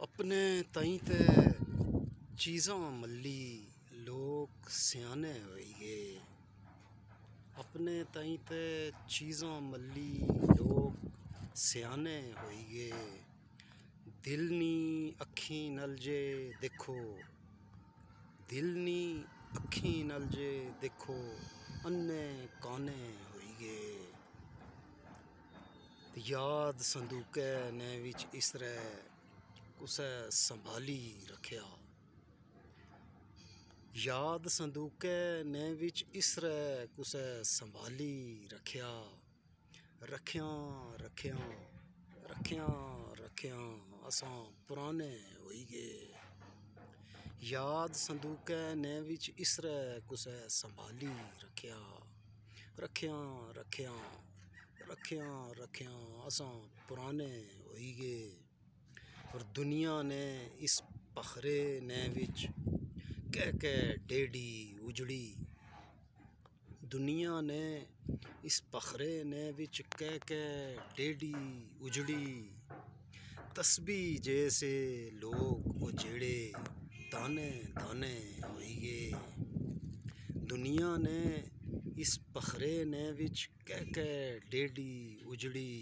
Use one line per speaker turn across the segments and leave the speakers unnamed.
अपने ताईं ते चीज़ां मल्ली लोग स्याने होई गे। अपने ताईं ते चीज़ां मल्ली लोग स्याने होई गे। दिल नी अक्खीं नल जे देखो, दिल नी अक्खीं नल जे देखो, अन्ने काने होई गे। याद संदूकै ने विच इसरै कुसै संभाली रखया। याद संदूकै ने विच इसरै कुसै संभाली रखया। रखियां रखियां रखियां रखियां असां पुराने होई गे। याद संदूकै ने विच इसरै कुसै संभाली रखया। रखियां रखियां रखियां रखियां असां पुराने होई गे। और दुनिया ने इस पखरे ने विच कह डेडी उजड़ी। दुनिया ने इस पखरे ने विच कह डेडी उजड़ी। तस्बीह जैसे लोग ओ जेड़े दाने दाने होई गे। दुनिया ने इस पखरे ने विच कह डेडी उजड़ी।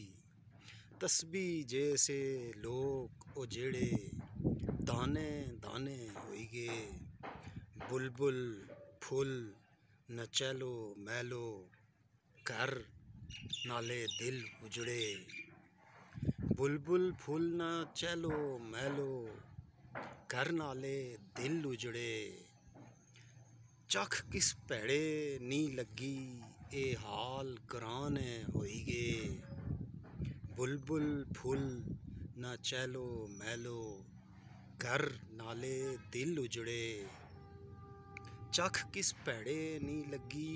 तस्बीह जैसे लोग ओ जेड़े दाने दाने होई गे। बुलबुल फुल न चैलो मैलो, घर नाले दिल उजड़े। बुलबुल फुल न चैलो मैलो, घर नाले दिल उजड़े। चख किस भैड़े नी लगी ए हाल कराने होई गे। बुलबुल फुल न चैलो मैलो, घर नाले दिल उजड़े। चख किस भैड़े नी लगी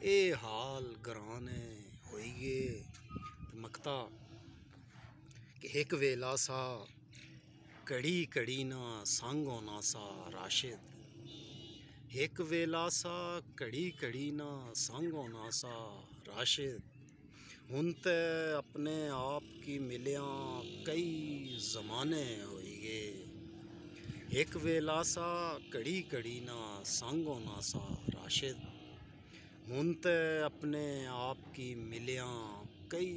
ए हाल गराने होई गे। मकता कि एक वेला सा कड़ी कड़ी ना संग होना सा राशिद। एक वेला सा कड़ी कड़ी ना संग होना सा राशिद। हुन ते अपने आप की मिलियां कई ज़माने होई गे। एक वेला सा कड़ी कड़ी ना संग होना सा राशिद। हुन ते अपने आप की मिलियां कई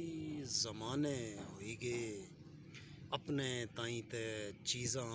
ज़माने होई गे। अपने ताईं ते चीज़ां